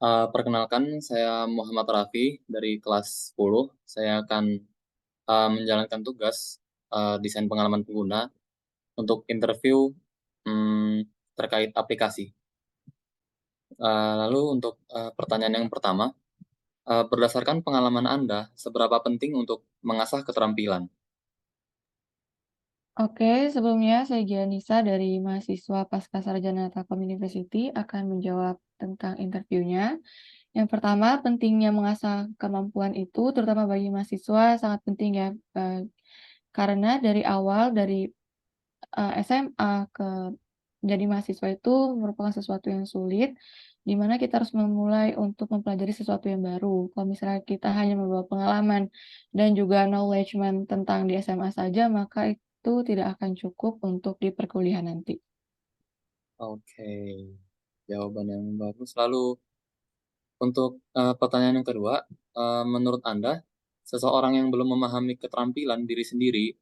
Perkenalkan, saya Muhammad Raffi dari kelas 10. Saya akan menjalankan tugas desain pengalaman pengguna untuk interview terkait aplikasi. Lalu untuk pertanyaan yang pertama, berdasarkan pengalaman Anda, seberapa penting untuk mengasah keterampilan? Oke, sebelumnya saya Gianisa dari mahasiswa Pascasarjana Telkom University akan menjawab tentang interviewnya. Yang pertama, pentingnya mengasah kemampuan itu terutama bagi mahasiswa sangat penting ya, karena dari awal dari SMA ke menjadi mahasiswa itu merupakan sesuatu yang sulit, di mana kita harus memulai untuk mempelajari sesuatu yang baru. Kalau misalnya kita hanya membawa pengalaman dan juga knowledge-man tentang di SMA saja, maka itu tidak akan cukup untuk di perkuliahan nanti. Oke, jawaban yang bagus. Lalu untuk pertanyaan yang kedua, menurut Anda, seseorang yang belum memahami keterampilan diri sendiri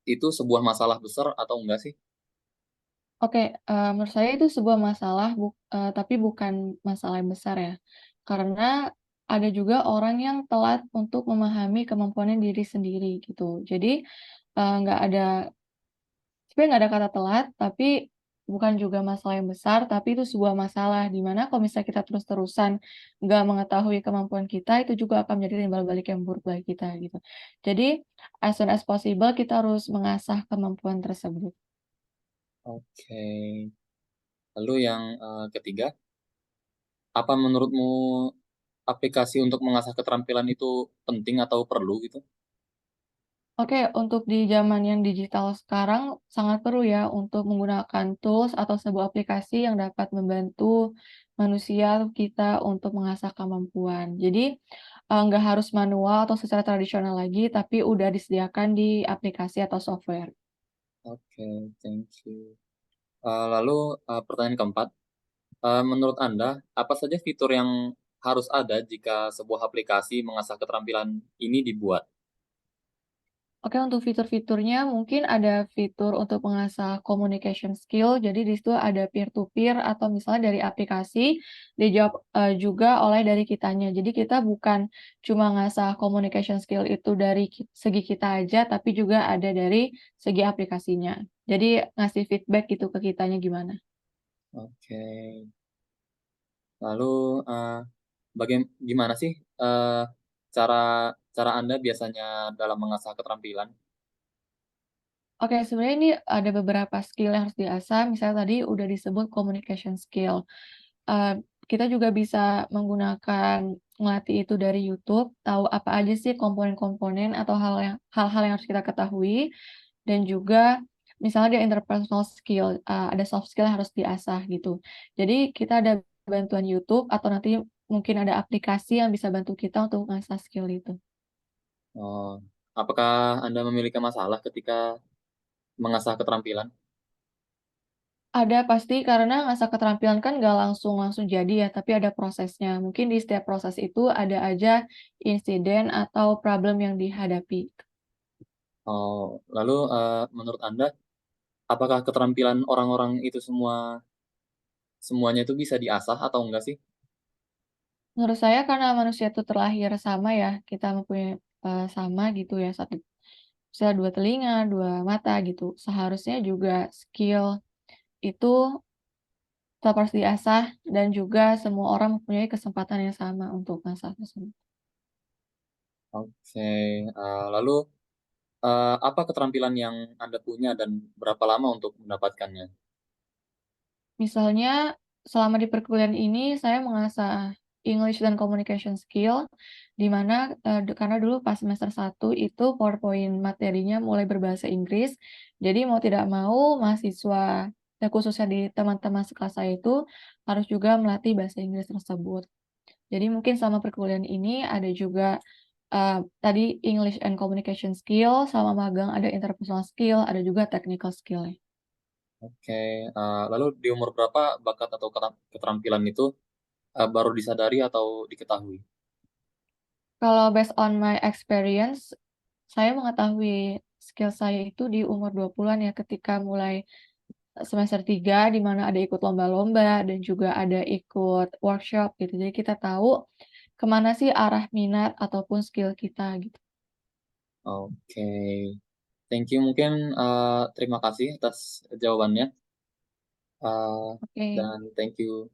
itu sebuah masalah besar atau enggak sih? Oke, menurut saya itu sebuah masalah tapi bukan masalah yang besar ya. Karena ada juga orang yang telat untuk memahami kemampuannya diri sendiri gitu. Jadi, nggak ada sebenarnya nggak ada kata telat, tapi bukan juga masalah yang besar, tapi itu sebuah masalah, di mana kalau misalnya kita terus-terusan nggak mengetahui kemampuan kita, itu juga akan menjadi timbal balik yang buruk bagi kita gitu. Jadi, as soon as possible kita harus mengasah kemampuan tersebut. Oke. Lalu yang ketiga, apa menurutmu aplikasi untuk mengasah keterampilan itu penting atau perlu gitu? Oke, untuk di zaman yang digital sekarang sangat perlu ya untuk menggunakan tools atau sebuah aplikasi yang dapat membantu manusia kita untuk mengasah kemampuan. Jadi, nggak harus manual atau secara tradisional lagi, tapi udah disediakan di aplikasi atau software. Oke, thank you. Lalu pertanyaan keempat, menurut Anda apa saja fitur yang harus ada jika sebuah aplikasi mengasah keterampilan ini dibuat? Oke, untuk fitur-fiturnya mungkin ada fitur untuk mengasah communication skill. Jadi di situ ada peer to peer atau misalnya dari aplikasi dijawab, juga oleh dari kitanya. Jadi kita bukan cuma ngasah communication skill itu dari segi kita aja, tapi juga ada dari segi aplikasinya. Jadi ngasih feedback gitu ke kitanya gimana. Oke. Lalu gimana sih cara cara Anda biasanya dalam mengasah keterampilan? Oke, sebenarnya ini ada beberapa skill yang harus diasah, misalnya tadi udah disebut communication skill. Kita juga bisa menggunakan ngelatih itu dari YouTube, tahu apa aja sih komponen-komponen atau hal-hal yang harus kita ketahui, dan juga misalnya dia interpersonal skill, ada soft skill yang harus diasah gitu. Jadi kita ada bantuan YouTube atau nanti mungkin ada aplikasi yang bisa bantu kita untuk ngasah skill itu. Oh, apakah Anda memiliki masalah ketika mengasah keterampilan? Ada pasti, karena ngasah keterampilan kan nggak langsung langsung jadi ya, tapi ada prosesnya. Mungkin di setiap proses itu ada aja insiden atau problem yang dihadapi. Oh, lalu menurut Anda apakah keterampilan orang-orang itu semuanya itu bisa diasah atau enggak sih? Menurut saya karena manusia itu terlahir sama ya, kita mempunyai, sama gitu ya, satu misalnya 2 telinga, 2 mata gitu. Seharusnya juga skill itu tetap harus diasah dan juga semua orang mempunyai kesempatan yang sama untuk ngasah tersebut. Oke, lalu apa keterampilan yang Anda punya dan berapa lama untuk mendapatkannya? Misalnya, selama di perkuliahan ini saya mengasah English dan communication skill, di mana, karena dulu pas semester 1 itu PowerPoint materinya mulai berbahasa Inggris, jadi mau tidak mau mahasiswa, khususnya di teman-teman sekelas saya itu, harus juga melatih bahasa Inggris tersebut. Jadi mungkin selama perkuliahan ini ada juga, tadi English and communication skill, sama magang ada interpersonal skill, ada juga technical skill-nya. Oke, lalu di umur berapa bakat atau keterampilan itu baru disadari atau diketahui? Kalau based on my experience, saya mengetahui skill saya itu di umur 20-an ya, ketika mulai, semester 3 di mana ada ikut lomba-lomba dan juga ada ikut workshop gitu. Jadi kita tahu kemana sih arah minat ataupun skill kita gitu. Oke. Thank you. Mungkin terima kasih atas jawabannya. Oke. Dan thank you.